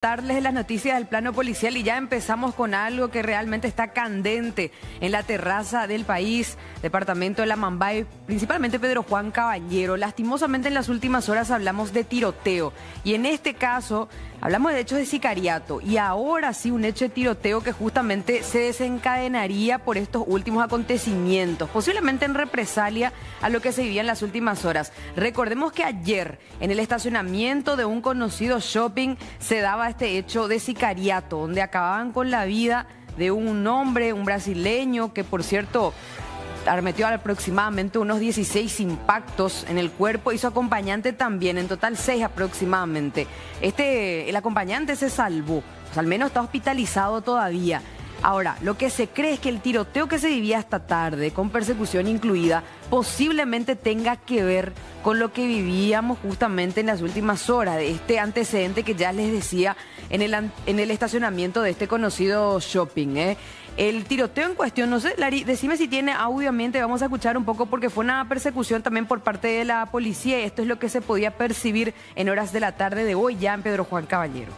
Darles de las noticias del plano policial y ya empezamos con algo que realmente está candente en la terraza del país, departamento de La Mambay, principalmente Pedro Juan Caballero. Lastimosamente en las últimas horas hablamos de tiroteo y en este caso hablamos de hechos de sicariato y ahora sí un hecho de tiroteo que justamente se desencadenaría por estos últimos acontecimientos, posiblemente en represalia a lo que se vivía en las últimas horas. Recordemos que ayer en el estacionamiento de un conocido shopping se daba este hecho de sicariato, donde acababan con la vida de un hombre, un brasileño, que por cierto arremetió aproximadamente unos 16 impactos en el cuerpo y su acompañante también, en total 6 aproximadamente. El acompañante se salvó, o sea, al menos está hospitalizado todavía. Ahora, lo que se cree es que el tiroteo que se vivía esta tarde, con persecución incluida, posiblemente tenga que ver con lo que vivíamos justamente en las últimas horas, de este antecedente que ya les decía en el estacionamiento de este conocido shopping. El tiroteo en cuestión, no sé, Lari, decime si tiene audio ambiente, vamos a escuchar un poco porque fue una persecución también por parte de la policía y esto es lo que se podía percibir en horas de la tarde de hoy ya en Pedro Juan Caballero.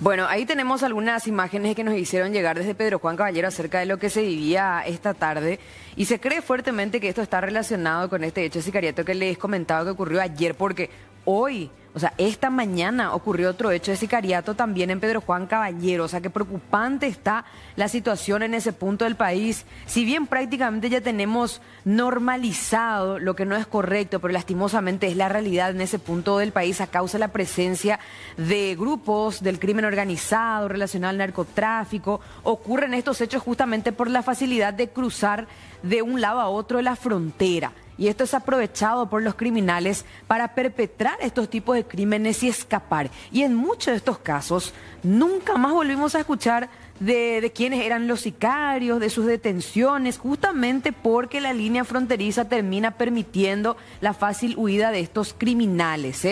Bueno, ahí tenemos algunas imágenes que nos hicieron llegar desde Pedro Juan Caballero acerca de lo que se vivía esta tarde y se cree fuertemente que esto está relacionado con este hecho de sicariato que les comentaba que ocurrió ayer porque hoy, o sea, esta mañana ocurrió otro hecho de sicariato también en Pedro Juan Caballero, o sea, que preocupante está la situación en ese punto del país. Si bien prácticamente ya tenemos normalizado lo que no es correcto, pero lastimosamente es la realidad en ese punto del país a causa de la presencia de grupos del crimen organizado relacionado al narcotráfico, ocurren estos hechos justamente por la facilidad de cruzar de un lado a otro de la frontera. Y esto es aprovechado por los criminales para perpetrar estos tipos de crímenes y escapar. Y en muchos de estos casos, nunca más volvimos a escuchar de quiénes eran los sicarios, de sus detenciones, justamente porque la línea fronteriza termina permitiendo la fácil huida de estos criminales.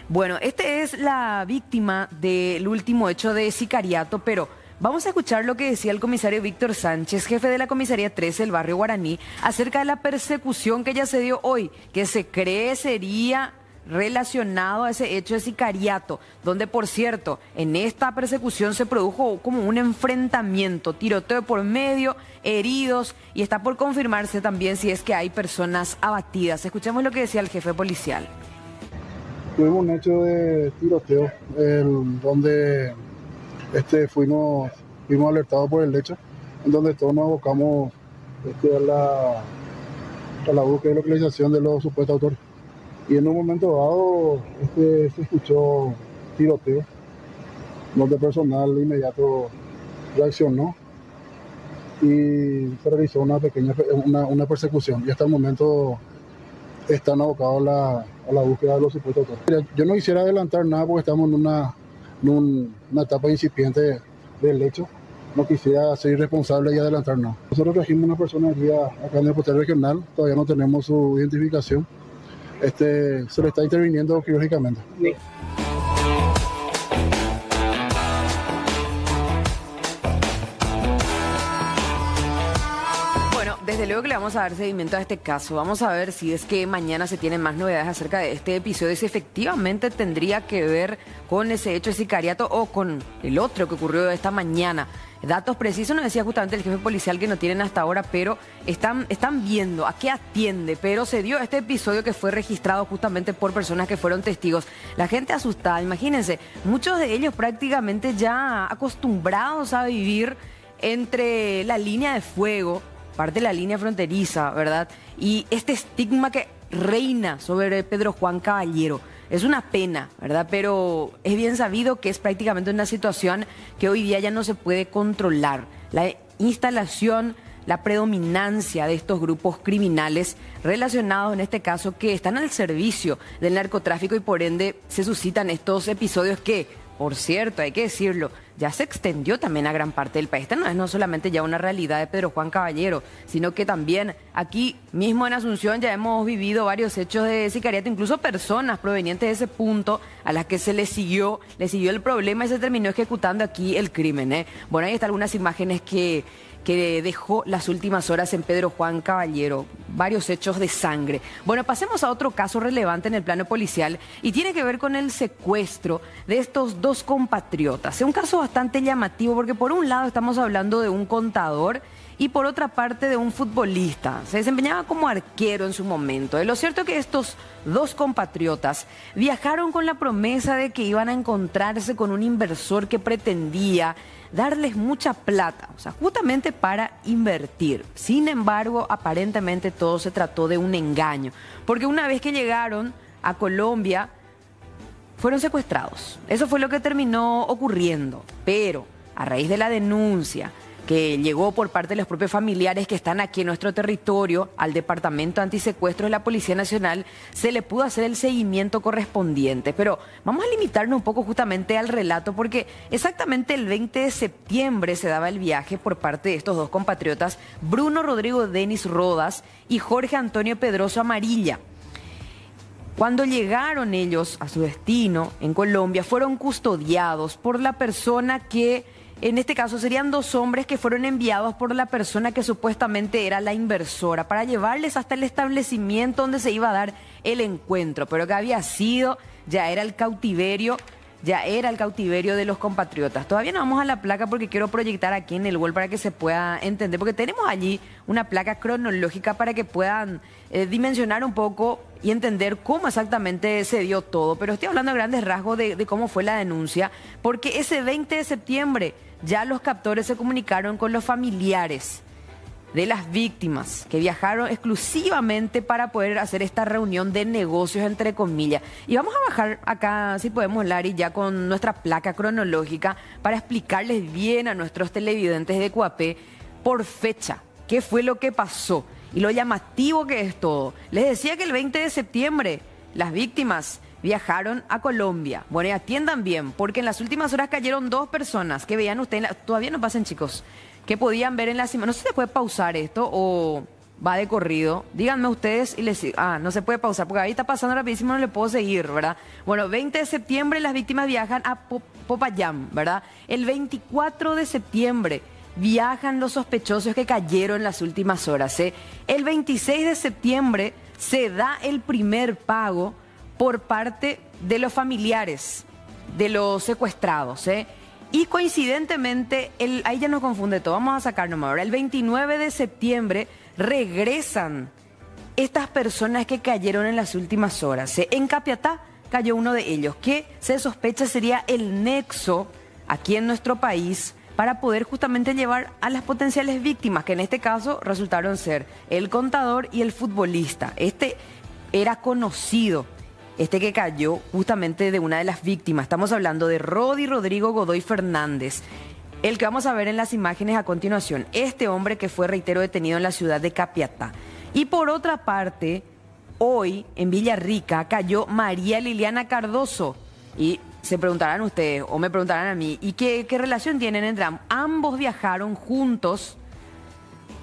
Bueno, este es la víctima del último hecho de sicariato, pero vamos a escuchar lo que decía el comisario Víctor Sánchez, jefe de la comisaría 13 del barrio Guaraní, acerca de la persecución que ya se dio hoy, que se cree sería relacionado a ese hecho de sicariato, donde por cierto, en esta persecución se produjo como un enfrentamiento, tiroteo por medio, heridos y está por confirmarse también si es que hay personas abatidas. Escuchemos lo que decía el jefe policial. Tuvimos un hecho de tiroteo, donde fuimos alertados por el hecho, en donde todos nos abocamos a la búsqueda y localización de los supuestos autores. Y en un momento dado se escuchó tiroteo, donde el personal inmediato reaccionó y se realizó una pequeña persecución. Y hasta el momento están abocados a la búsqueda de los supuestos autores. Yo no quisiera adelantar nada porque estamos en una etapa incipiente del hecho. No quisiera ser irresponsable y adelantar nada. Nosotros trajimos una persona acá en el hospital regional, todavía no tenemos su identificación. Se le está interviniendo quirúrgicamente. Sí. Desde luego que le vamos a dar seguimiento a este caso. Vamos a ver si es que mañana se tienen más novedades acerca de este episodio, si efectivamente tendría que ver con ese hecho de sicariato o con el otro que ocurrió esta mañana. Datos precisos nos decía justamente el jefe policial que no tienen hasta ahora, pero están viendo a qué atiende. Pero se dio este episodio que fue registrado justamente por personas que fueron testigos. La gente asustada, imagínense, muchos de ellos prácticamente ya acostumbrados a vivir entre la línea de fuego, parte de la línea fronteriza, ¿verdad? Y este estigma que reina sobre Pedro Juan Caballero. Es una pena, ¿verdad? Pero es bien sabido que es prácticamente una situación que hoy día ya no se puede controlar. La instalación, la predominancia de estos grupos criminales relacionados en este caso que están al servicio del narcotráfico y por ende se suscitan estos episodios que, por cierto, hay que decirlo, ya se extendió también a gran parte del país. Esta no es no solamente ya una realidad de Pedro Juan Caballero, sino que también aquí mismo en Asunción ya hemos vivido varios hechos de sicariato, incluso personas provenientes de ese punto a las que se le siguió el problema y se terminó ejecutando aquí el crimen, ¿eh? Bueno, ahí están algunas imágenes que dejó las últimas horas en Pedro Juan Caballero, varios hechos de sangre. Bueno, pasemos a otro caso relevante en el plano policial y tiene que ver con el secuestro de estos dos compatriotas. Es un caso bastante llamativo porque por un lado estamos hablando de un contador y por otra parte de un futbolista. Se desempeñaba como arquero en su momento. Lo cierto es que estos dos compatriotas viajaron con la promesa de que iban a encontrarse con un inversor que pretendía darles mucha plata, o sea, justamente para invertir. Sin embargo, aparentemente todo se trató de un engaño, porque una vez que llegaron a Colombia, fueron secuestrados. Eso fue lo que terminó ocurriendo, pero a raíz de la denuncia que llegó por parte de los propios familiares que están aquí en nuestro territorio al Departamento Antisecuestros de la Policía Nacional, se le pudo hacer el seguimiento correspondiente. Pero vamos a limitarnos un poco justamente al relato porque exactamente el 20 de septiembre se daba el viaje por parte de estos dos compatriotas, Bruno Rodrigo Denis Rodas y Jorge Antonio Pedroso Amarilla. Cuando llegaron ellos a su destino en Colombia, fueron custodiados por la persona que, en este caso serían dos hombres que fueron enviados por la persona que supuestamente era la inversora para llevarles hasta el establecimiento donde se iba a dar el encuentro, pero que había sido, ya era el cautiverio de los compatriotas. Todavía no vamos a la placa porque quiero proyectar aquí en el wall para que se pueda entender, porque tenemos allí una placa cronológica para que puedan dimensionar un poco y entender cómo exactamente se dio todo. Pero estoy hablando a grandes rasgos de cómo fue la denuncia, porque ese 20 de septiembre ya los captores se comunicaron con los familiares de las víctimas que viajaron exclusivamente para poder hacer esta reunión de negocios, entre comillas. Y vamos a bajar acá, si podemos, Lari, ya con nuestra placa cronológica para explicarles bien a nuestros televidentes de Cuapé por fecha qué fue lo que pasó y lo llamativo que es todo. Les decía que el 20 de septiembre las víctimas viajaron a Colombia. Bueno, y atiendan bien, porque en las últimas horas cayeron dos personas que veían ustedes, todavía no pasen, chicos, que podían ver en las imágenes. No sé si se puede pausar esto o va de corrido. Díganme ustedes y les... no se puede pausar, porque ahí está pasando rapidísimo, no le puedo seguir, ¿verdad? Bueno, 20 de septiembre las víctimas viajan a Popayán, ¿verdad? El 24 de septiembre viajan los sospechosos que cayeron en las últimas horas, ¿eh? El 26 de septiembre se da el primer pago por parte de los familiares de los secuestrados, ¿eh? Y coincidentemente, ahí ya nos confunde todo, vamos a sacar nomás ahora. El 29 de septiembre regresan estas personas que cayeron en las últimas horas, ¿eh? En Capiatá cayó uno de ellos, que se sospecha sería el nexo aquí en nuestro país para poder justamente llevar a las potenciales víctimas, que en este caso resultaron ser el contador y el futbolista. Este era conocido, este que cayó justamente de una de las víctimas. Estamos hablando de Rodi Rodrigo Godoy Fernández, el que vamos a ver en las imágenes a continuación. Este hombre que fue, reitero, detenido en la ciudad de Capiatá. Y por otra parte, hoy en Villarrica cayó María Liliana Cardoso. Y se preguntarán ustedes, o me preguntarán a mí, ¿y qué relación tienen entre ambos? Ambos viajaron juntos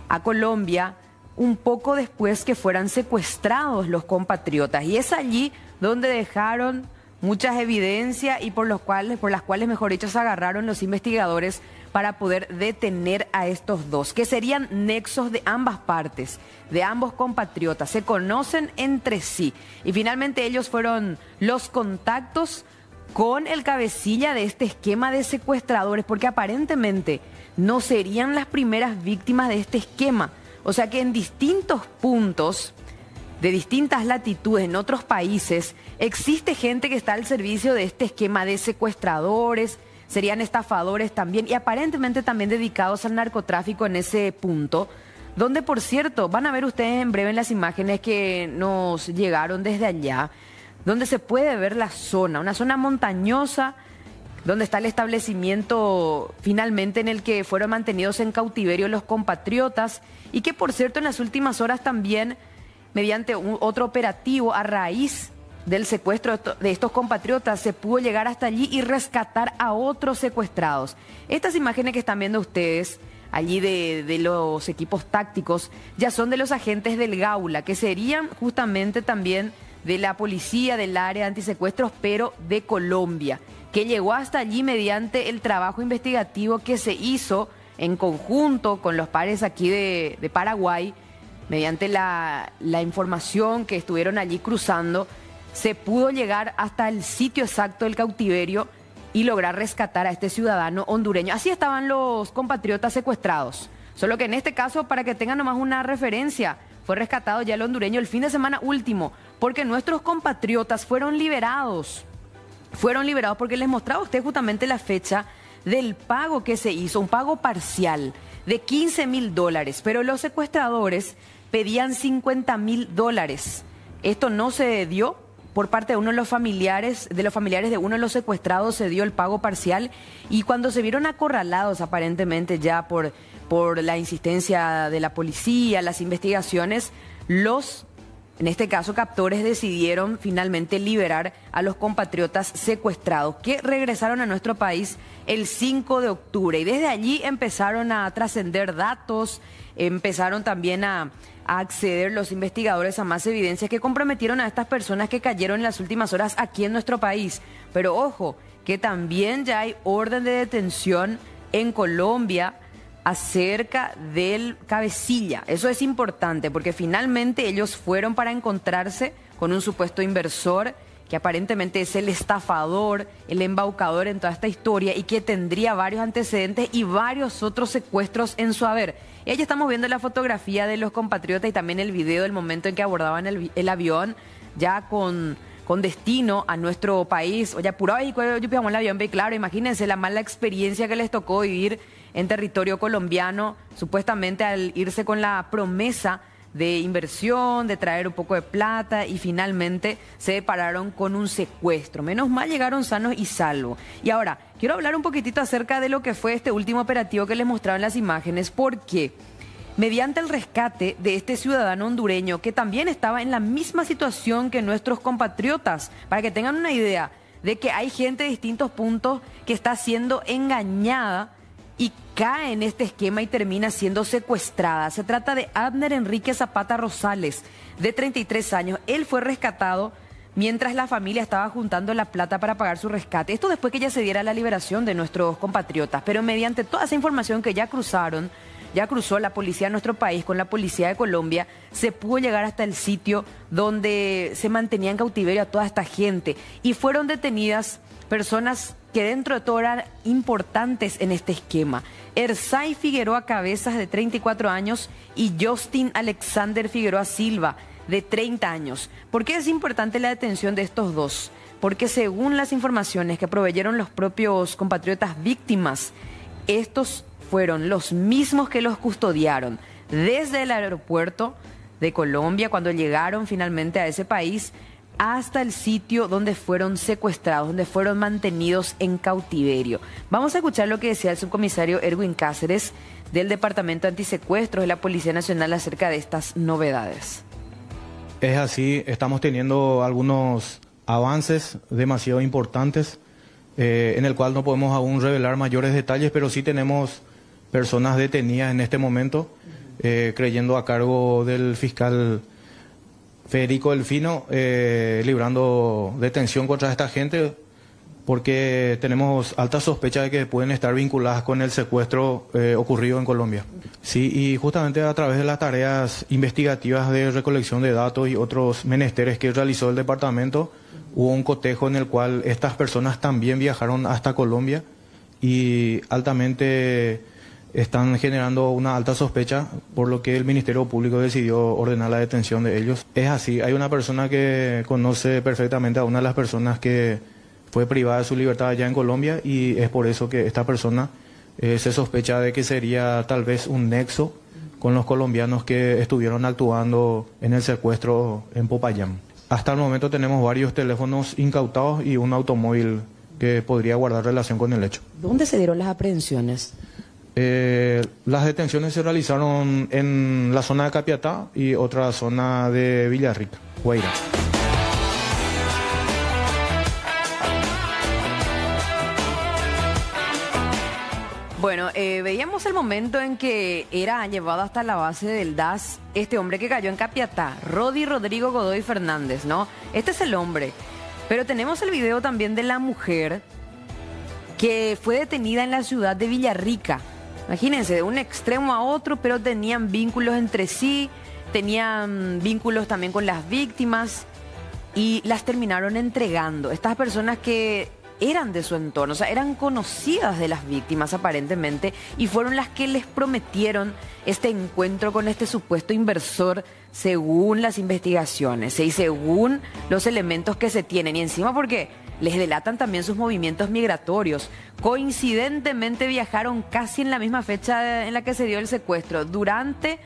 a Colombia un poco después que fueran secuestrados los compatriotas. Y es allí donde dejaron muchas evidencias y por las cuales, mejor dicho, se agarraron los investigadores para poder detener a estos dos, que serían nexos de ambas partes, de ambos compatriotas. Se conocen entre sí y finalmente ellos fueron los contactos con el cabecilla de este esquema de secuestradores, porque aparentemente no serían las primeras víctimas de este esquema. O sea que en distintos puntos, de distintas latitudes, en otros países, existe gente que está al servicio de este esquema de secuestradores, serían estafadores también, y aparentemente también dedicados al narcotráfico en ese punto. donde, por cierto, van a ver ustedes en breve en las imágenes que nos llegaron desde allá, donde se puede ver la zona, una zona montañosa, donde está el establecimiento finalmente en el que fueron mantenidos en cautiverio los compatriotas y que, por cierto, en las últimas horas también, mediante otro operativo a raíz del secuestro de estos compatriotas, se pudo llegar hasta allí y rescatar a otros secuestrados. Estas imágenes que están viendo ustedes allí de los equipos tácticos ya son de los agentes del Gaula, que serían justamente también de la policía del área antisecuestros, pero de Colombia, que llegó hasta allí mediante el trabajo investigativo que se hizo en conjunto con los pares aquí de Paraguay, mediante la información que estuvieron allí cruzando, se pudo llegar hasta el sitio exacto del cautiverio y lograr rescatar a este ciudadano hondureño. Así estaban los compatriotas secuestrados, solo que en este caso, para que tengan nomás una referencia, fue rescatado ya el hondureño el fin de semana último, porque nuestros compatriotas fueron liberados porque les mostraba a usted justamente la fecha del pago que se hizo, un pago parcial de $15.000, pero los secuestradores pedían $50.000. Esto no se dio por parte de uno de los familiares de uno de los secuestrados, se dio el pago parcial, y cuando se vieron acorralados aparentemente ya por la insistencia de la policía, las investigaciones, en este caso captores, decidieron finalmente liberar a los compatriotas secuestrados, que regresaron a nuestro país el 5 de octubre. Y desde allí empezaron a trascender datos, empezaron también a acceder los investigadores a más evidencias que comprometieron a estas personas que cayeron en las últimas horas aquí en nuestro país. Pero ojo, que también ya hay orden de detención en Colombia acerca del cabecilla. Eso es importante porque finalmente ellos fueron para encontrarse con un supuesto inversor que aparentemente es el estafador, el embaucador en toda esta historia y que tendría varios antecedentes y varios otros secuestros en su haber. Y ahí estamos viendo la fotografía de los compatriotas y también el video del momento en que abordaban el avión ya con destino a nuestro país. Oye, apurado y yo pegamos el avión, claro, imagínense la mala experiencia que les tocó vivir en territorio colombiano, supuestamente al irse con la promesa de inversión, de traer un poco de plata, y finalmente se depararon con un secuestro. Menos mal llegaron sanos y salvos. Y ahora, quiero hablar un poquitito acerca de lo que fue este último operativo que les mostraba en las imágenes, porque mediante el rescate de este ciudadano hondureño, que también estaba en la misma situación que nuestros compatriotas, para que tengan una idea de que hay gente de distintos puntos que está siendo engañada y cae en este esquema y termina siendo secuestrada. Se trata de Abner Enrique Zapata Rosales, de 33 años. Él fue rescatado mientras la familia estaba juntando la plata para pagar su rescate. Esto después que ya se diera la liberación de nuestros compatriotas. Pero mediante toda esa información que ya cruzó la policía de nuestro país con la policía de Colombia, se pudo llegar hasta el sitio donde se mantenía en cautiverio a toda esta gente. Y fueron detenidas personas que dentro de todo eran importantes en este esquema. Ersay Figueroa Cabezas, de 34 años, y Justin Alexander Figueroa Silva, de 30 años. ¿Por qué es importante la detención de estos dos? Porque según las informaciones que proveyeron los propios compatriotas víctimas, estos fueron los mismos que los custodiaron desde el aeropuerto de Colombia, cuando llegaron finalmente a ese país, hasta el sitio donde fueron secuestrados, donde fueron mantenidos en cautiverio. Vamos a escuchar lo que decía el subcomisario Erwin Cáceres del Departamento Antisecuestros de la Policía Nacional acerca de estas novedades. Es así, estamos teniendo algunos avances demasiado importantes, en el cual no podemos aún revelar mayores detalles, pero sí tenemos personas detenidas en este momento, creyendo a cargo del fiscal Federico Delfino, librando detención contra esta gente, porque tenemos alta sospecha de que pueden estar vinculadas con el secuestro ocurrido en Colombia. Sí, y justamente a través de las tareas investigativas de recolección de datos y otros menesteres que realizó el departamento, hubo un cotejo en el cual estas personas también viajaron hasta Colombia y altamente están generando una alta sospecha, por lo que el Ministerio Público decidió ordenar la detención de ellos. Es así, hay una persona que conoce perfectamente a una de las personas que fue privada de su libertad allá en Colombia, y es por eso que esta persona se sospecha de que sería tal vez un nexo con los colombianos que estuvieron actuando en el secuestro en Popayán. Hasta el momento tenemos varios teléfonos incautados y un automóvil que podría guardar relación con el hecho. ¿Dónde se dieron las aprehensiones? Las detenciones se realizaron en la zona de Capiatá y otra zona de Villarrica, Guairá. Bueno, veíamos el momento en que era llevado hasta la base del DAS este hombre que cayó en Capiatá, Rodi Rodrigo Godoy Fernández, ¿no? Este es el hombre. Pero tenemos el video también de la mujer que fue detenida en la ciudad de Villarrica. Imagínense, de un extremo a otro, pero tenían vínculos entre sí, tenían vínculos también con las víctimas y las terminaron entregando. Estas personas que eran de su entorno, o sea, eran conocidas de las víctimas aparentemente y fueron las que les prometieron este encuentro con este supuesto inversor según las investigaciones y según los elementos que se tienen. Y encima porque les delatan también sus movimientos migratorios. Coincidentemente viajaron casi en la misma fecha en la que se dio el secuestro, durante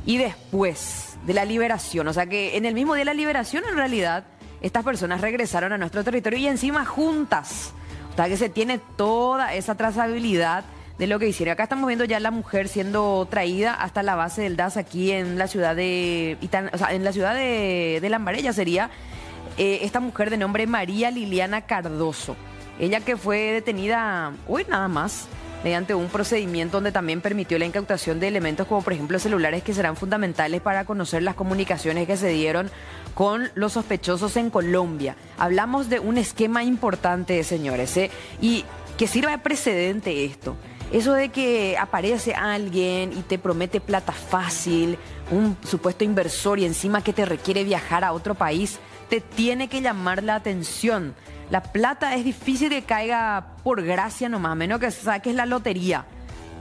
y después de la liberación. O sea que en el mismo día de la liberación, en realidad, estas personas regresaron a nuestro territorio y encima juntas. O sea que se tiene toda esa trazabilidad de lo que hicieron. Acá estamos viendo ya la mujer siendo traída hasta la base del DAS aquí en la ciudad de Lambarella sería. Esta mujer de nombre María Liliana Cardoso. Ella que fue detenida hoy nada más, mediante un procedimiento donde también permitió la incautación de elementos como por ejemplo celulares que serán fundamentales para conocer las comunicaciones que se dieron con los sospechosos en Colombia. Hablamos de un esquema importante, señores, y que sirva de precedente esto. Eso de que aparece alguien y te promete plata fácil, un supuesto inversor y encima que te requiere viajar a otro país, te tiene que llamar la atención. La plata es difícil que caiga por gracia nomás, a menos que saques la lotería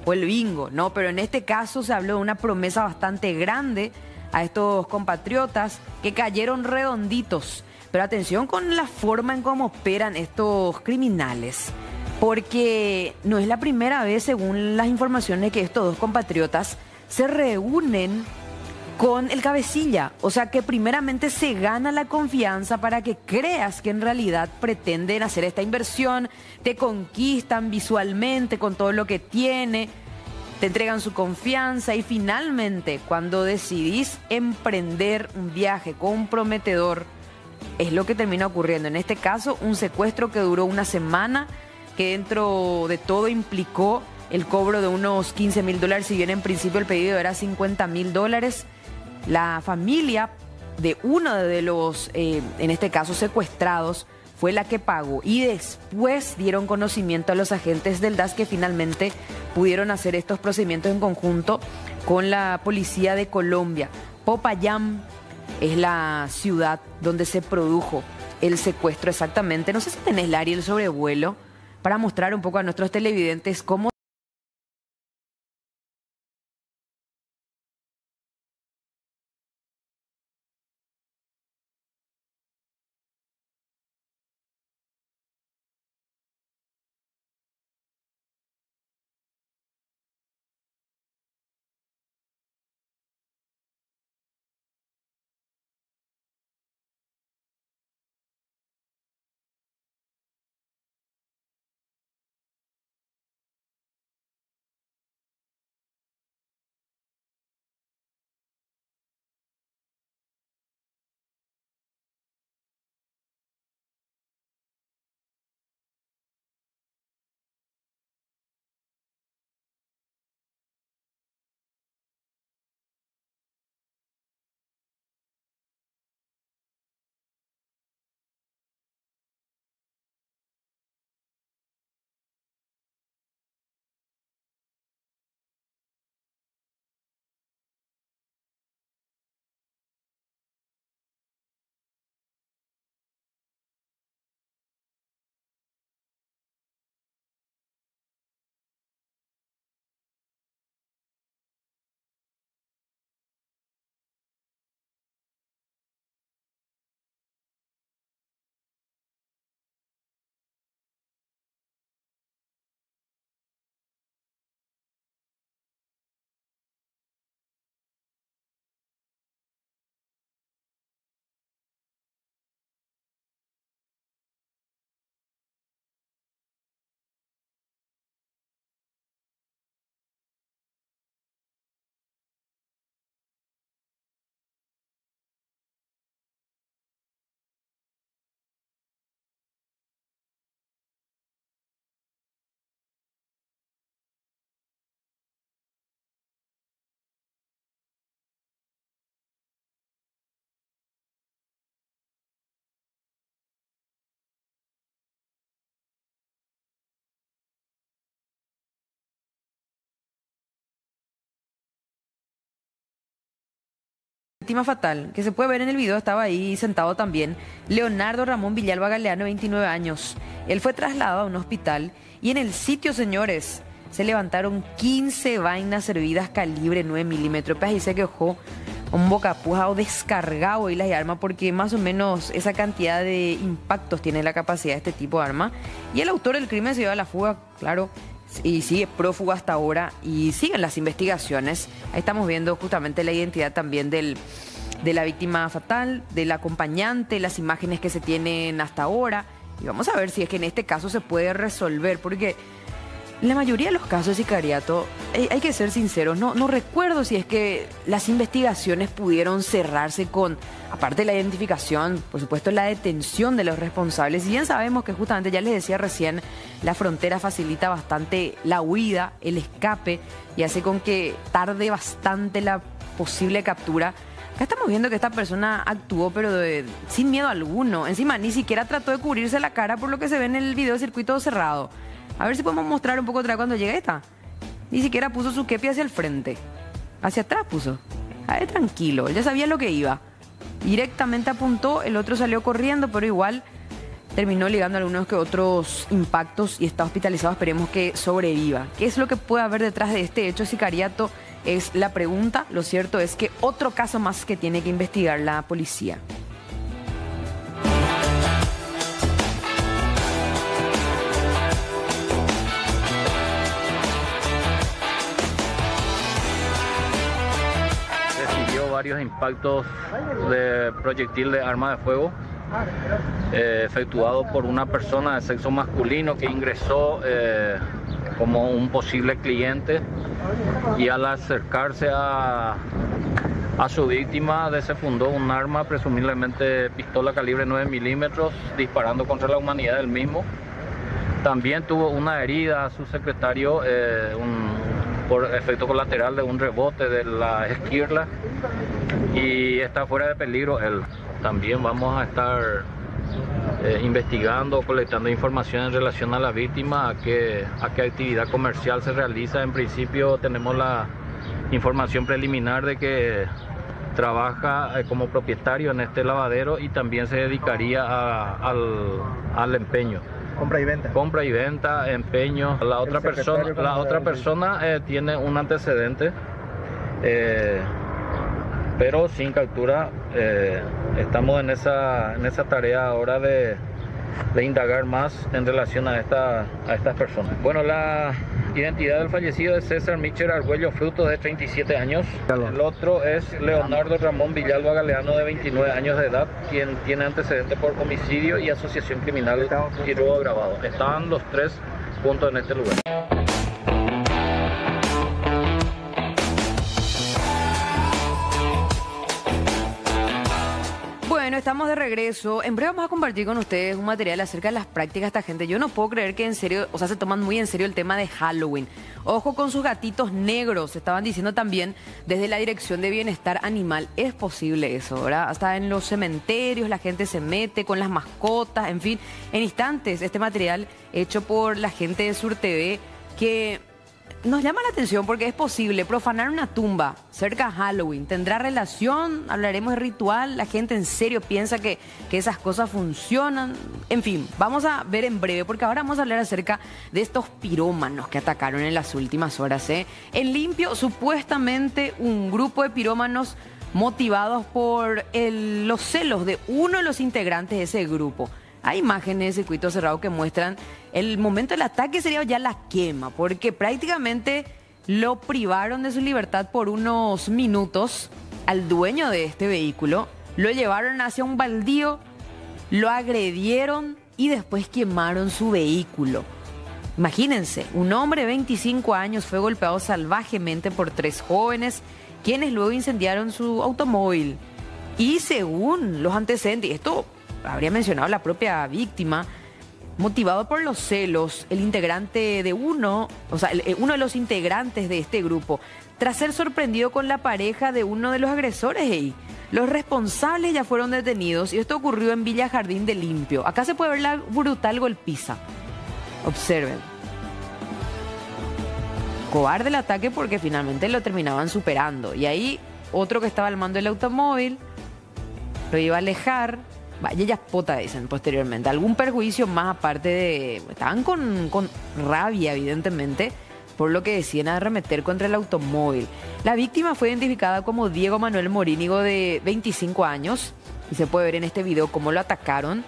o el bingo, ¿no? Pero en este caso se habló de una promesa bastante grande a estos compatriotas que cayeron redonditos. Pero atención con la forma en cómo operan estos criminales, porque no es la primera vez, según las informaciones, que estos dos compatriotas se reúnen con el cabecilla. O sea que primeramente se gana la confianza para que creas que en realidad pretenden hacer esta inversión, te conquistan visualmente con todo lo que tiene, te entregan su confianza y finalmente cuando decidís emprender un viaje comprometedor, es lo que termina ocurriendo. En este caso, un secuestro que duró una semana, que dentro de todo implicó el cobro de unos $15.000, si bien en principio el pedido era $50.000. La familia de uno de los, en este caso, secuestrados, fue la que pagó y después dieron conocimiento a los agentes del DAS que finalmente pudieron hacer estos procedimientos en conjunto con la policía de Colombia. Popayán es la ciudad donde se produjo el secuestro exactamente. No sé si tenés, Lari, el sobrevuelo para mostrar un poco a nuestros televidentes cómo víctima fatal, que se puede ver en el video, estaba ahí sentado también, Leonardo Ramón Villalba Galeano, 29 años. Él fue trasladado a un hospital y en el sitio, señores, se levantaron 15 vainas servidas calibre 9 milímetros. Pues ahí se quejó un bocapuja o descargado y las armas, porque más o menos esa cantidad de impactos tiene la capacidad de este tipo de arma. Y el autor del crimen se dio a la fuga, claro, y sigue prófugo hasta ahora y siguen las investigaciones. Ahí estamos viendo justamente la identidad también de la víctima fatal, del acompañante, las imágenes que se tienen hasta ahora. Y vamos a ver si es que en este caso se puede resolver, porque la mayoría de los casos de sicariato, hay que ser sinceros, no recuerdo si es que las investigaciones pudieron cerrarse con, aparte de la identificación, por supuesto la detención de los responsables. Si bien sabemos que justamente, ya les decía recién, la frontera facilita bastante la huida, el escape, y hace con que tarde bastante la posible captura. Acá estamos viendo que esta persona actuó, pero sin miedo alguno. Encima, ni siquiera trató de cubrirse la cara, por lo que se ve en el video de circuito cerrado. A ver si podemos mostrar un poco atrás cuando llegue esta. Ni siquiera puso su kepi hacia el frente. Hacia atrás puso. A ver, tranquilo, ya sabía lo que iba. Directamente apuntó, el otro salió corriendo, pero igual terminó ligando algunos que otros impactos y está hospitalizado. Esperemos que sobreviva. ¿Qué es lo que puede haber detrás de este hecho de sicariato? Es la pregunta. Lo cierto es que otro caso más que tiene que investigar la policía. Varios impactos de proyectil de arma de fuego efectuado por una persona de sexo masculino que ingresó como un posible cliente, y al acercarse a su víctima desenfundó un arma, presumiblemente pistola calibre 9 milímetros, disparando contra la humanidad del mismo. También tuvo una herida a su secretario, por efecto colateral de un rebote de la esquirla, y está fuera de peligro él. También vamos a estar investigando, colectando información en relación a la víctima, a qué actividad comercial se realiza. En principio tenemos la información preliminar de que trabaja como propietario en este lavadero y también se dedicaría al empeño. Compra y venta. Compra y venta, empeño. La otra persona tiene un antecedente, pero sin captura. Estamos en esa tarea ahora de indagar más en relación a estas personas. Bueno, la identidad del fallecido es César Micher Argüello Frutos, de 37 años. El otro es Leonardo Ramón Villalba Galeano, de 29 años de edad, quien tiene antecedentes por homicidio y asociación criminal y robo agravado. Estaban los tres juntos en este lugar. Bueno, estamos de regreso. En breve vamos a compartir con ustedes un material acerca de las prácticas de esta gente. Yo no puedo creer que en serio, o sea, se toman muy en serio el tema de Halloween. Ojo con sus gatitos negros, estaban diciendo también desde la Dirección de Bienestar Animal. Es posible eso, ¿verdad? Hasta en los cementerios la gente se mete con las mascotas, en fin. En instantes, este material hecho por la gente de Sur TV, que nos llama la atención porque es posible profanar una tumba cerca de Halloween. ¿Tendrá relación? Hablaremos de ritual. La gente en serio piensa que esas cosas funcionan. En fin, vamos a ver en breve, porque ahora vamos a hablar acerca de estos pirómanos que atacaron en las últimas horas. En Limpio, supuestamente un grupo de pirómanos motivados por los celos de uno de los integrantes de ese grupo. Hay imágenes de circuito cerrado que muestran el momento del ataque, sería ya la quema, porque prácticamente lo privaron de su libertad por unos minutos al dueño de este vehículo, lo llevaron hacia un baldío, lo agredieron y después quemaron su vehículo. Imagínense, un hombre de 25 años fue golpeado salvajemente por tres jóvenes, quienes luego incendiaron su automóvil. Y según los antecedentes, esto habría mencionado la propia víctima, motivado por los celos, el integrante de uno de los integrantes de este grupo, tras ser sorprendido con la pareja de uno de los agresores, los responsables ya fueron detenidos y esto ocurrió en Villa Jardín de Limpio. Acá se puede ver la brutal golpiza. Observen. Cobarde el ataque porque finalmente lo terminaban superando. Y ahí otro que estaba al mando del automóvil, lo iba a alejar. Vaya, ellas pota, dicen posteriormente. Algún perjuicio más aparte de... Estaban con rabia, evidentemente, por lo que decían arremeter contra el automóvil. La víctima fue identificada como Diego Manuel Morínigo, de 25 años. Y se puede ver en este video cómo lo atacaron.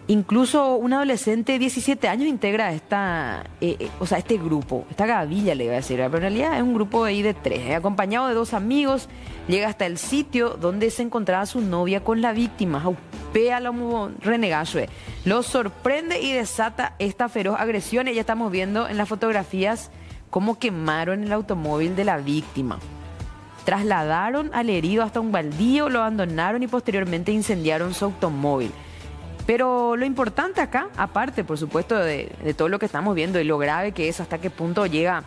Incluso un adolescente de 17 años integra este grupo, esta gavilla le iba a decir, pero en realidad es un grupo ahí de 3, acompañado de 2 amigos, llega hasta el sitio donde se encontraba su novia con la víctima, jaupea lo renegazo, lo sorprende y desata esta feroz agresión. Y ya estamos viendo en las fotografías cómo quemaron el automóvil de la víctima. Trasladaron al herido hasta un baldío, lo abandonaron y posteriormente incendiaron su automóvil. Pero lo importante acá, aparte por supuesto de todo lo que estamos viendo y lo grave que es, hasta qué punto llega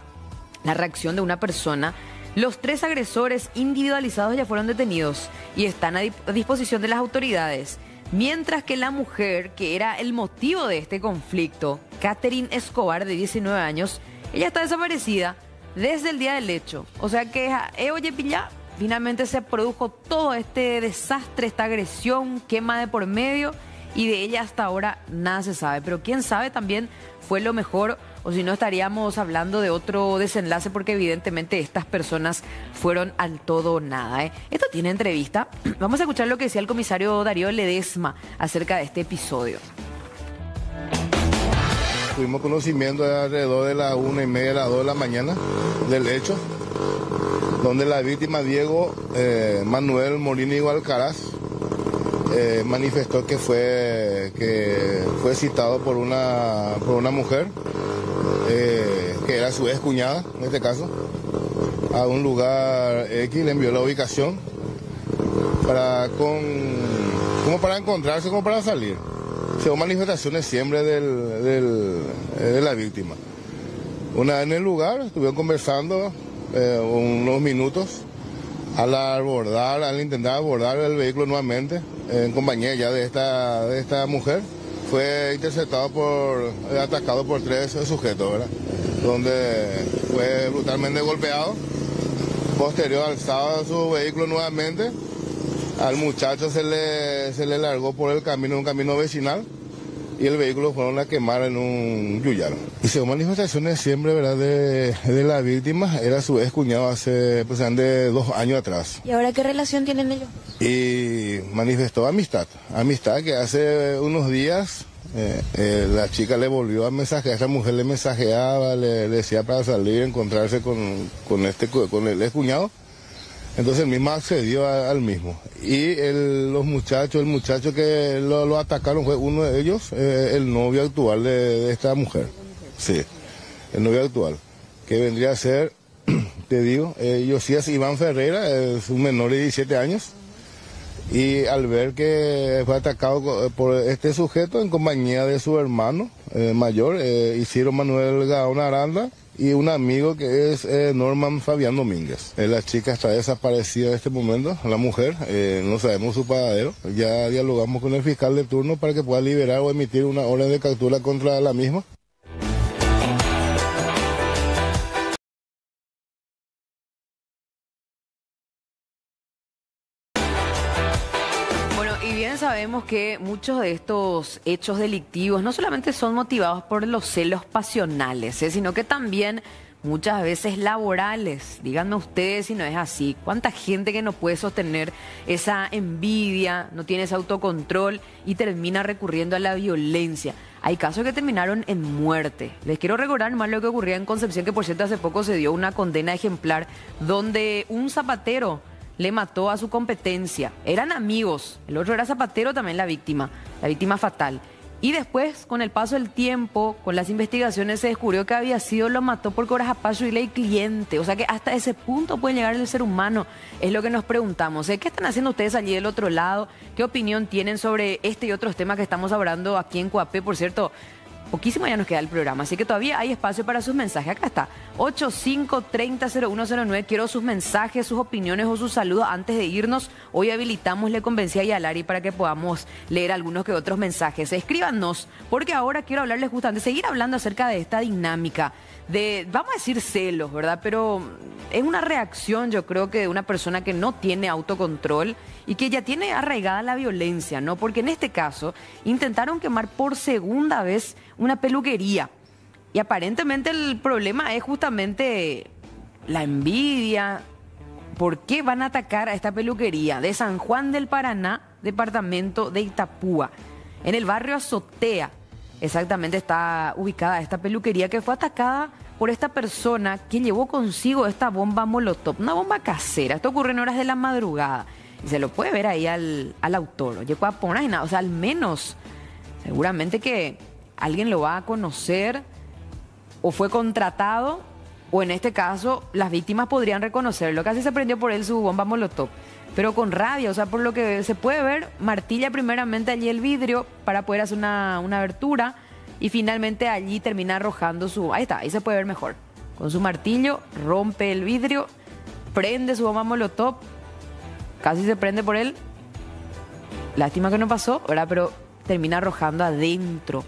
la reacción de una persona, los 3 agresores individualizados ya fueron detenidos y están a disposición de las autoridades. Mientras que la mujer, que era el motivo de este conflicto, Catherine Escobar, de 19 años, ella está desaparecida desde el día del hecho. O sea que, oye, pilla, finalmente se produjo todo este desastre, esta agresión, quema de por medio. Y de ella hasta ahora nada se sabe. Pero quién sabe, también fue lo mejor, o si no estaríamos hablando de otro desenlace, porque evidentemente estas personas fueron al todo o nada. Esto tiene entrevista. Vamos a escuchar lo que decía el comisario Darío Ledesma acerca de este episodio. Tuvimos conocimiento de alrededor de las 1:30 a las 2 de la mañana del hecho, donde la víctima Diego Manuel Morínigo Alcaraz manifestó que fue citado por una mujer que era su ex cuñada, en este caso, a un lugar X. Le envió la ubicación como para encontrarse, como para salir. Según manifestaciones siempre de la víctima. Una vez en el lugar, estuvieron conversando unos minutos. Al intentar abordar el vehículo nuevamente, en compañía ya de esta mujer, fue atacado por 3 sujetos, ¿verdad? Donde fue brutalmente golpeado. Posterior, alzado su vehículo nuevamente, al muchacho se le largó por el camino, un camino vecinal, y el vehículo fueron a quemar en un yuyaro. Y según manifestaciones siempre, ¿verdad?, de la víctima, era su ex cuñado hace de 2 años atrás. ¿Y ahora qué relación tienen ellos? Y manifestó amistad que hace unos días la chica le volvió a mensajear, esta mujer le mensajeaba, le decía para salir, encontrarse con el ex cuñado. Entonces el mismo accedió al mismo. Y el muchacho que lo atacaron fue uno de ellos, el novio actual de esta mujer. Sí, el novio actual, que vendría a ser, te digo, Josías Iván Ferreira, es un menor de 17 años. Y al ver que fue atacado por este sujeto en compañía de su hermano mayor, Isidro Manuel Gaón Aranda, y un amigo que es Norman Fabián Domínguez. La chica está desaparecida en este momento, la mujer, no sabemos su paradero. Ya dialogamos con el fiscal de turno para que pueda liberar o emitir una orden de captura contra la misma. Sabemos que muchos de estos hechos delictivos no solamente son motivados por los celos pasionales, sino que también muchas veces laborales. Díganme ustedes si no es así. ¿Cuánta gente que no puede sostener esa envidia, no tiene ese autocontrol y termina recurriendo a la violencia? Hay casos que terminaron en muerte. Les quiero recordar más lo que ocurría en Concepción, que por cierto hace poco se dio una condena ejemplar donde un zapatero le mató a su competencia. Eran amigos. El otro era zapatero, también la víctima fatal. Y después, con el paso del tiempo, con las investigaciones, se descubrió que había sido, lo mató por corajapayo y ley cliente. O sea que hasta ese punto puede llegar el ser humano. Es lo que nos preguntamos. ¿Qué están haciendo ustedes allí del otro lado? ¿Qué opinión tienen sobre este y otros temas que estamos hablando aquí en Coapé? Por cierto, Poquísimo ya nos queda el programa, así que todavía hay espacio para sus mensajes. Acá está, 8530-0109. Quiero sus mensajes, sus opiniones o sus saludos antes de irnos. Hoy habilitamos Le Convencí a Yalari para que podamos leer algunos que otros mensajes. Escríbanos, porque ahora quiero hablarles justamente, seguir hablando acerca de esta dinámica de, vamos a decir celos, ¿verdad? Pero es una reacción, yo creo, que de una persona que no tiene autocontrol y que ya tiene arraigada la violencia, ¿no? Porque en este caso intentaron quemar por segunda vez una peluquería. Y aparentemente el problema es justamente la envidia. ¿Por qué van a atacar a esta peluquería de San Juan del Paraná, departamento de Itapúa? En el barrio Azotea, exactamente, está ubicada esta peluquería que fue atacada por esta persona que llevó consigo esta bomba molotov, una bomba casera. Esto ocurre en horas de la madrugada. Y se lo puede ver ahí al autor. Oye, o sea, al menos, seguramente que alguien lo va a conocer o fue contratado, o en este caso, las víctimas podrían reconocerlo. Casi se prendió por él su bomba molotov, pero con rabia, o sea, por lo que se puede ver, martilla primeramente allí el vidrio para poder hacer una abertura y finalmente allí termina arrojando su... Ahí está, ahí se puede ver mejor. Con su martillo rompe el vidrio, prende su bomba molotov, casi se prende por él. Lástima que no pasó, ¿verdad? Pero termina arrojando adentro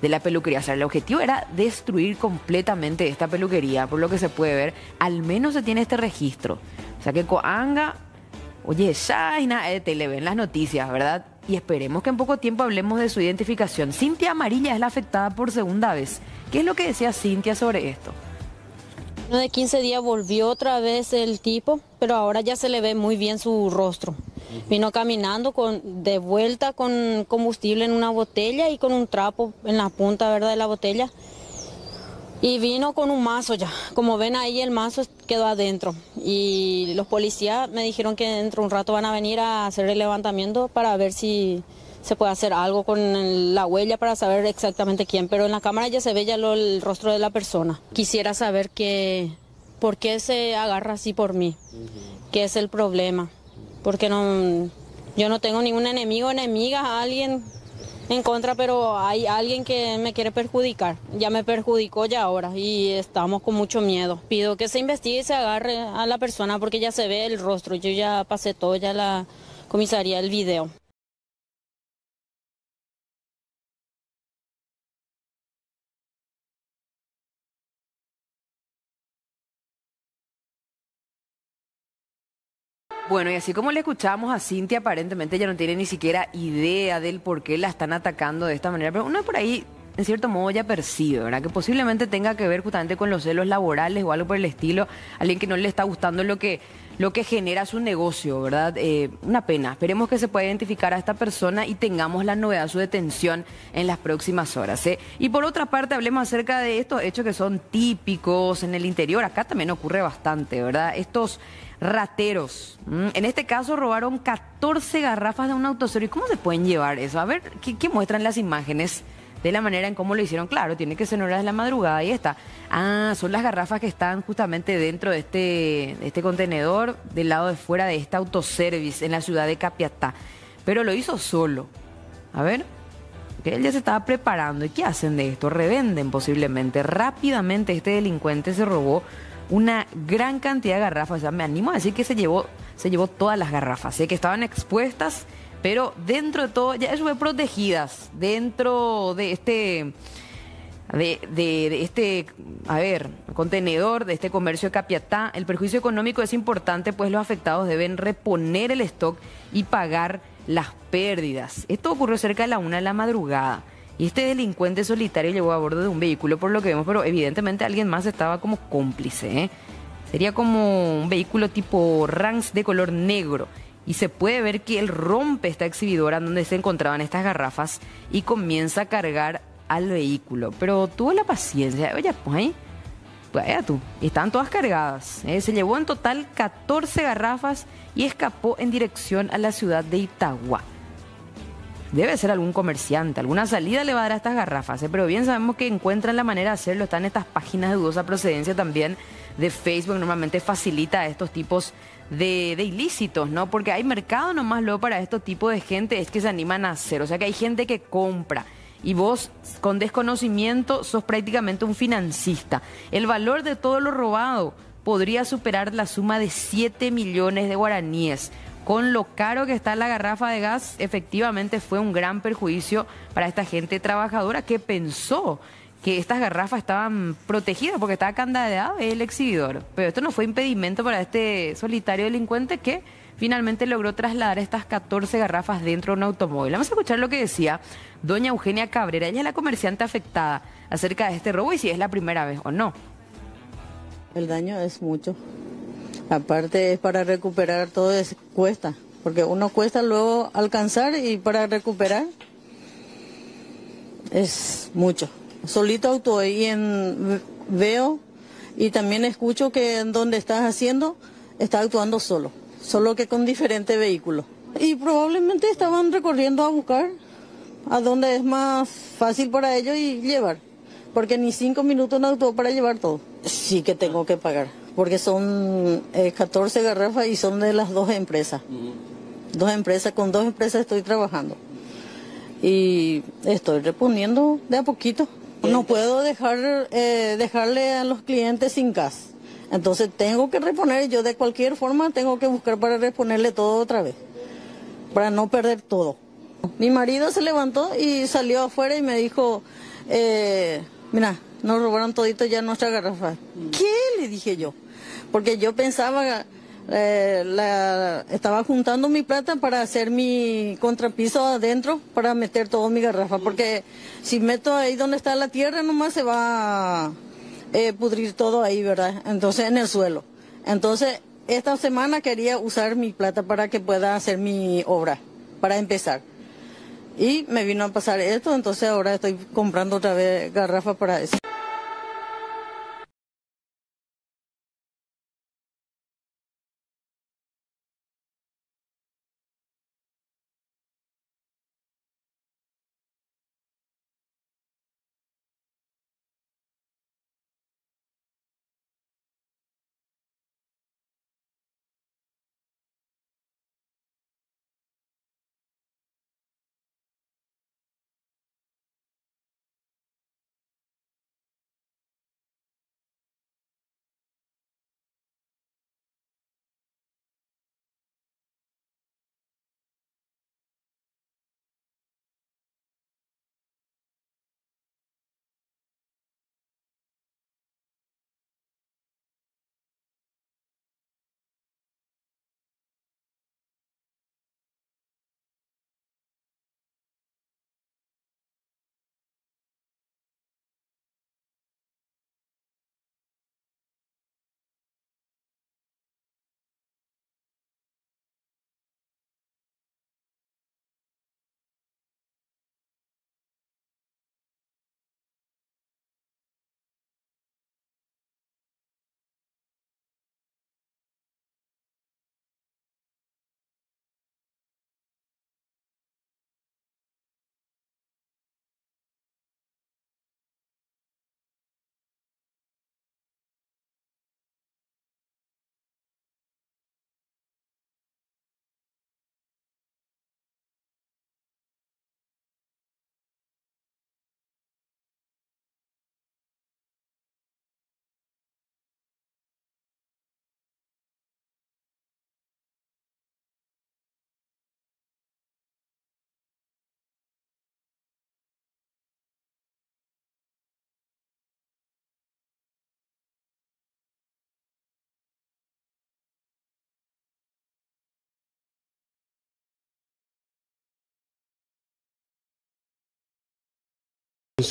de la peluquería. O sea, el objetivo era destruir completamente esta peluquería, por lo que se puede ver. Al menos se tiene este registro. O sea que Coanga, oye, Shaina, te le ven las noticias, ¿verdad? Y esperemos que en poco tiempo hablemos de su identificación. Cintia Amarilla es la afectada por segunda vez. ¿Qué es lo que decía Cintia sobre esto? Uno de 15 días volvió otra vez el tipo, pero ahora ya se le ve muy bien su rostro. Vino caminando de vuelta con combustible en una botella y con un trapo en la punta, ¿verdad?, de la botella. Y vino con un mazo ya. Como ven ahí, el mazo quedó adentro. Y los policías me dijeron que dentro de un rato van a venir a hacer el levantamiento para ver si se puede hacer algo con la huella para saber exactamente quién. Pero en la cámara ya se ve ya el rostro de la persona. Quisiera saber por qué se agarra así por mí. ¿Qué es el problema? Porque yo no tengo ningún enemigo, enemiga, alguien en contra, pero hay alguien que me quiere perjudicar. Ya me perjudicó ya ahora y estamos con mucho miedo. Pido que se investigue y se agarre a la persona porque ya se ve el rostro. Yo ya pasé todo, ya la comisaría, el video. Bueno, y así como le escuchábamos a Cintia, aparentemente ella no tiene ni siquiera idea del por qué la están atacando de esta manera, pero uno por ahí, en cierto modo, ya percibe, ¿verdad? Que posiblemente tenga que ver justamente con los celos laborales o algo por el estilo, alguien que no le está gustando lo que genera su negocio, ¿verdad? Una pena. Esperemos que se pueda identificar a esta persona y tengamos la novedad de su detención en las próximas horas, ¿eh? Y por otra parte, hablemos acerca de estos hechos que son típicos en el interior. Acá también ocurre bastante, ¿verdad? Estos rateros. En este caso robaron 14 garrafas de un autoservicio. ¿Cómo se pueden llevar eso? A ver, ¿qué muestran las imágenes de la manera en cómo lo hicieron? Claro, tiene que ser en horas de la madrugada. Ahí está. Ah, son las garrafas que están justamente dentro de este contenedor del lado de fuera de este autoservice en la ciudad de Capiatá. Pero lo hizo solo. A ver, que él ya se estaba preparando. ¿Y qué hacen de esto? Revenden posiblemente. Rápidamente este delincuente se robó una gran cantidad de garrafas. O sea, me animo a decir que se llevó todas las garrafas, que estaban expuestas, pero dentro de todo, ya eso fue protegidas, dentro de este contenedor, de este comercio de Capiatá. El perjuicio económico es importante, pues los afectados deben reponer el stock y pagar las pérdidas. Esto ocurrió cerca de la 1 de la madrugada. Y este delincuente solitario llegó a bordo de un vehículo, por lo que vemos, pero evidentemente alguien más estaba como cómplice, ¿eh? Sería como un vehículo tipo Rams de color negro. Y se puede ver que él rompe esta exhibidora donde se encontraban estas garrafas y comienza a cargar al vehículo. Pero tuvo la paciencia. Oye, pues ahí, vaya tú, están todas cargadas, ¿eh? Se llevó en total 14 garrafas y escapó en dirección a la ciudad de Itagua. Debe ser algún comerciante, alguna salida le va a dar a estas garrafas, ¿eh? Pero bien sabemos que encuentran la manera de hacerlo. Están estas páginas de dudosa procedencia también de Facebook, normalmente facilita estos tipos de ilícitos, ¿no? Porque hay mercado nomás luego para estos tipos de gente, es que se animan a hacer. O sea que hay gente que compra y vos con desconocimiento sos prácticamente un financista. El valor de todo lo robado podría superar la suma de 7 millones de guaraníes. Con lo caro que está la garrafa de gas, efectivamente fue un gran perjuicio para esta gente trabajadora que pensó que estas garrafas estaban protegidas porque estaba candadeado el exhibidor. Pero esto no fue impedimento para este solitario delincuente que finalmente logró trasladar estas 14 garrafas dentro de un automóvil. Vamos a escuchar lo que decía doña Eugenia Cabrera. Ella es la comerciante afectada acerca de este robo y si es la primera vez o no. El daño es mucho. Aparte es para recuperar todo, cuesta, porque uno cuesta luego alcanzar y para recuperar es mucho. Solito actué y veo y también escucho que en donde estás haciendo está actuando solo que con diferentes vehículos. Y probablemente estaban recorriendo a buscar a donde es más fácil para ellos y llevar, porque ni 5 minutos no actuó para llevar todo. Sí que tengo que pagar. Porque son 14 garrafas y son de las 2 empresas. Con 2 empresas estoy trabajando. Y estoy reponiendo de a poquito. No puedo dejarle a los clientes sin gas. Entonces tengo que reponer. Yo de cualquier forma tengo que buscar para reponerle todo otra vez. Para no perder todo. Mi marido se levantó y salió afuera y me dijo, mira, nos robaron todito ya nuestra garrafa. ¿Qué? Le dije yo. Porque yo pensaba, estaba juntando mi plata para hacer mi contrapiso adentro, para meter todo mi garrafa. Porque si meto ahí donde está la tierra, nomás se va a pudrir todo ahí, ¿verdad? Entonces, en el suelo. Entonces, esta semana quería usar mi plata para que pueda hacer mi obra, para empezar. Y me vino a pasar esto, entonces ahora estoy comprando otra vez garrafa para eso.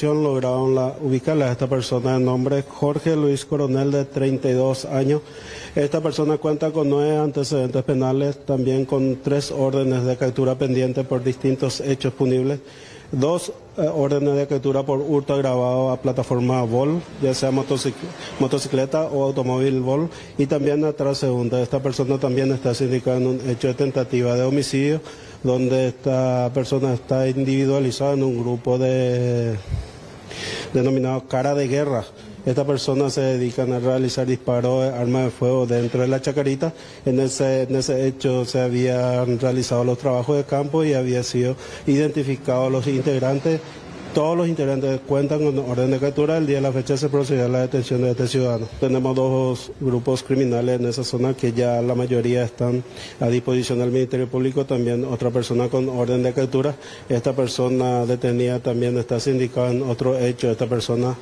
Lograron ubicarle a esta persona de nombre Jorge Luis Coronel, de 32 años. Esta persona cuenta con 9 antecedentes penales, también con 3 órdenes de captura pendientes por distintos hechos punibles, 2 órdenes de captura por hurto agravado a plataforma Vol, ya sea motocicleta o automóvil Vol, y también a transeúnte. Esta persona también está sindicada en un hecho de tentativa de homicidio, donde esta persona está individualizada en un grupo denominado Cara de Guerra. Estas personas se dedican a realizar disparos de armas de fuego dentro de la chacarita. En ese hecho se habían realizado los trabajos de campo y había sido identificados los integrantes Todos los integrantes cuentan con orden de captura. El día de la fecha se procedió a la detención de este ciudadano. Tenemos 2 grupos criminales en esa zona que ya la mayoría están a disposición del Ministerio Público. También otra persona con orden de captura. Esta persona detenida también está sindicada en otro hecho. Esta persona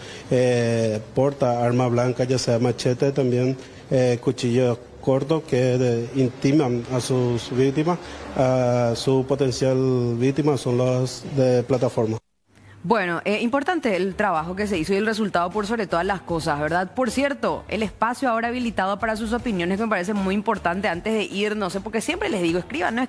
porta arma blanca, ya sea machete, también cuchillo corto, que intiman a sus víctimas. Su potencial víctima son los de plataforma. Bueno, importante el trabajo que se hizo y el resultado por sobre todas las cosas, ¿verdad? Por cierto, el espacio ahora habilitado para sus opiniones que me parece muy importante antes de irnos, porque siempre les digo, escríbanos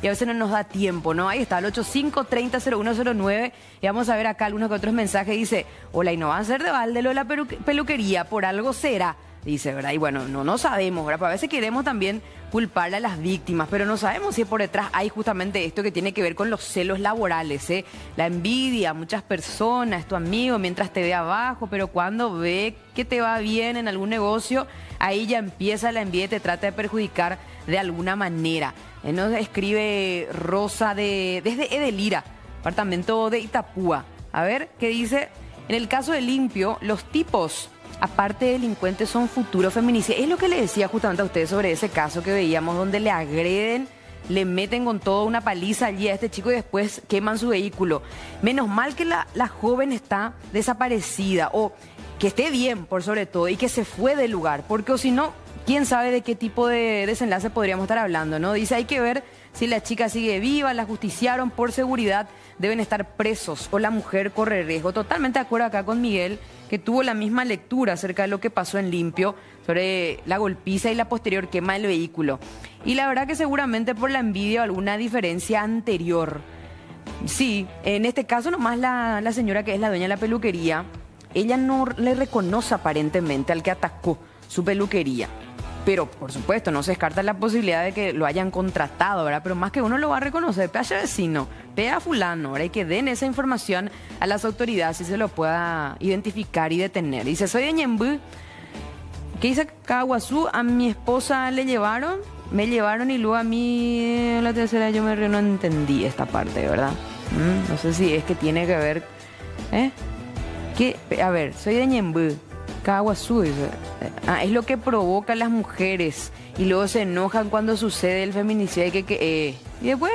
y a veces no nos da tiempo, ¿no? Ahí está, el 8530-0109 y vamos a ver acá algunos que otros mensajes. Dice, hola, y no va a ser de balde lo de la peluquería, por algo será. Dice, ¿verdad? Y bueno, no sabemos, ¿verdad? Pero a veces queremos también culparle a las víctimas, pero no sabemos si por detrás hay justamente esto que tiene que ver con los celos laborales, ¿eh? La envidia, muchas personas, tu amigo mientras te ve abajo, pero cuando ve que te va bien en algún negocio, ahí ya empieza la envidia y te trata de perjudicar de alguna manera. Nos escribe Rosa desde Edelira, apartamento de Itapúa. A ver, ¿qué dice? En el caso de Limpio, los tipos, aparte de delincuentes, son futuros feminicidas. Es lo que le decía justamente a ustedes sobre ese caso que veíamos donde le agreden, le meten con toda una paliza allí a este chico y después queman su vehículo. Menos mal que la joven está desaparecida o que esté bien por sobre todo y que se fue del lugar, porque o si no, quién sabe de qué tipo de desenlace podríamos estar hablando, ¿no? Dice, hay que ver si la chica sigue viva, la justiciaron, por seguridad deben estar presos o la mujer corre riesgo. Totalmente de acuerdo acá con Miguel, que tuvo la misma lectura acerca de lo que pasó en Limpio, sobre la golpiza y la posterior quema del vehículo. Y la verdad que seguramente por la envidia o alguna diferencia anterior. Sí, en este caso nomás la señora que es la dueña de la peluquería, ella no le reconoce aparentemente al que atacó su peluquería. Pero, por supuesto, no se descarta la posibilidad de que lo hayan contratado, ¿verdad? Pero más que uno lo va a reconocer, pega a vecino, pega a fulano, ¿verdad? Y que den esa información a las autoridades si se lo pueda identificar y detener. Dice, soy de Ñembú, ¿qué dice Caguazú? A mi esposa me llevaron y luego a mí, la tercera yo no entendí esta parte, ¿verdad? No sé si es que tiene que ver, A ver, soy de Ñembú. Caguazú, es lo que provoca a las mujeres y luego se enojan cuando sucede el feminicidio y después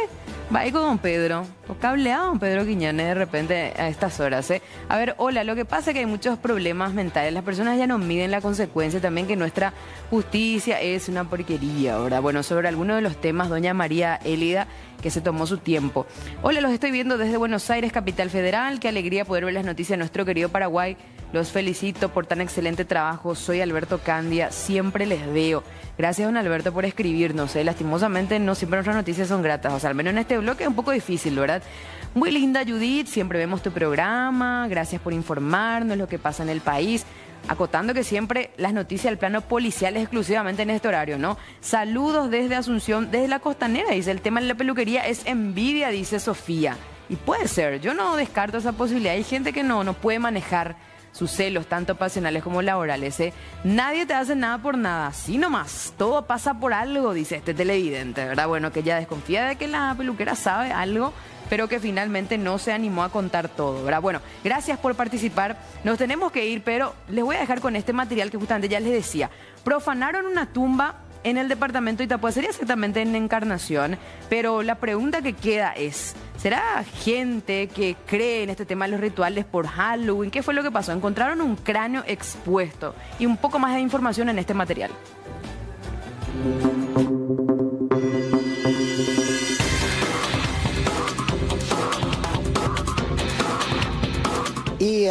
va ahí con don Pedro, o cableado don Pedro Quiñones de repente a estas horas, ¿eh? A ver, hola, lo que pasa es que hay muchos problemas mentales, las personas ya no miden la consecuencia, también que nuestra justicia es una porquería, ¿verdad? Bueno, sobre algunos de los temas, doña María Élida, que se tomó su tiempo. Hola, los estoy viendo desde Buenos Aires, capital federal, qué alegría poder ver las noticias de nuestro querido Paraguay. Los felicito por tan excelente trabajo. Soy Alberto Candia, siempre les veo. Gracias, don Alberto, por escribirnos. Lastimosamente, no siempre nuestras noticias son gratas. O sea, al menos en este bloque es un poco difícil, ¿verdad? Muy linda, Judith. Siempre vemos tu programa. Gracias por informarnos lo que pasa en el país. Acotando que siempre las noticias del plano policial es exclusivamente en este horario, ¿no? Saludos desde Asunción, desde la Costanera. Dice, el tema de la peluquería es envidia, dice Sofía. Y puede ser, yo no descarto esa posibilidad. Hay gente que no puede manejar sus celos, tanto pasionales como laborales, ¿eh? Nadie te hace nada por nada, así nomás. Todo pasa por algo, dice este televidente, ¿verdad? Bueno, que ya desconfía de que la peluquera sabe algo, pero que finalmente no se animó a contar todo, ¿verdad? Bueno, gracias por participar. Nos tenemos que ir, pero les voy a dejar con este material que justamente ya les decía. Profanaron una tumba en el departamento de Itapúa, sería exactamente en Encarnación, pero la pregunta que queda es, ¿será gente que cree en este tema de los rituales por Halloween? ¿Qué fue lo que pasó? Encontraron un cráneo expuesto y un poco más de información en este material. Y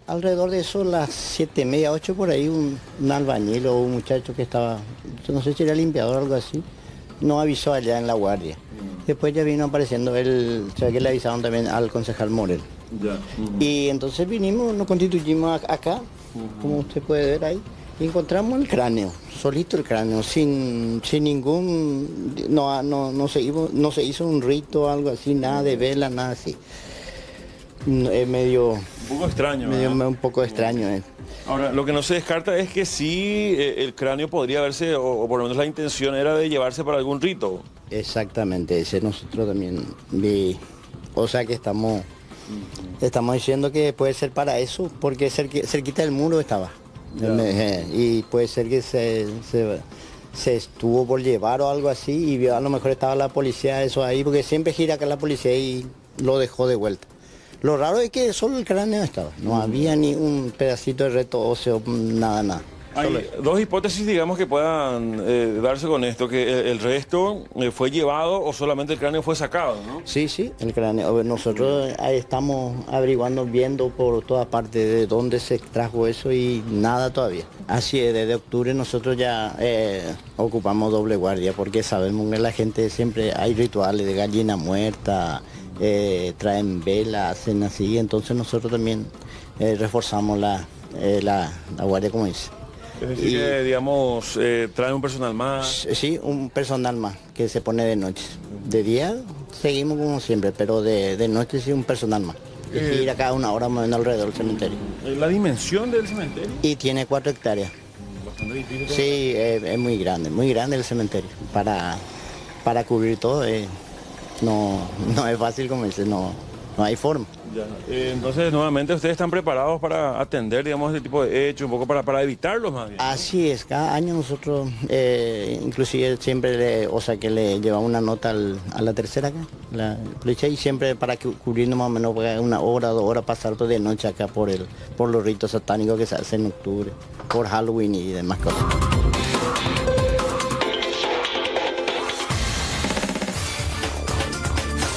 alrededor de eso, las 7:30, 8 por ahí, un albañil o un muchacho que estaba, no sé si era limpiador o algo así, nos avisó allá en la guardia. Después ya vino apareciendo o sea que le avisaron también al concejal Morel. Y entonces vinimos, nos constituimos acá, como usted puede ver ahí, y encontramos el cráneo, solito el cráneo, sin ningún, no se hizo un rito o algo así, nada de vela, nada así. Es medio... Un poco extraño. Un poco extraño. Ahora, lo que no se descarta es que sí, el cráneo podría verse, o por lo menos la intención era de llevarse para algún rito. Exactamente, ese nosotros también vi. O sea que estamos Estamos diciendo que puede ser para eso, porque cerquita del muro estaba. Y puede ser que se estuvo por llevar o algo así y vio, a lo mejor estaba la policía eso ahí, porque siempre gira acá la policía y lo dejó de vuelta. Lo raro es que solo el cráneo estaba, no había ni un pedacito de resto óseo, nada. Hay dos hipótesis, digamos, que puedan darse con esto, que el resto fue llevado o solamente el cráneo fue sacado, ¿no? Sí, el cráneo. Nosotros ahí estamos averiguando, viendo por todas partes de dónde se extrajo eso y nada todavía. Así es, desde octubre nosotros ya ocupamos doble guardia porque sabemos que la gente siempre hay rituales de gallina muerta, traen velas, hacen así, entonces nosotros también reforzamos la guardia, como dice. Es decir, que, digamos, trae un personal más. Sí, un personal más que se pone de noche. De día seguimos como siempre, pero de noche sí un personal más. Y ir a cada una hora moviendo alrededor del cementerio. ¿La dimensión del cementerio? Y tiene 4 hectáreas. Bastante difícil. Sí, es muy grande el cementerio. Para cubrir todo no es fácil, como dice, no hay forma. Ya. Entonces, nuevamente, ¿ustedes están preparados para atender, digamos, este tipo de hechos, un poco para evitarlos más bien? Así es, cada año nosotros, inclusive siempre le llevamos una nota a la tercera acá, la policía, y siempre para cubrirnos más o menos una hora, 2 horas, pasar todo de noche acá por los ritos satánicos que se hacen en octubre, por Halloween y demás cosas.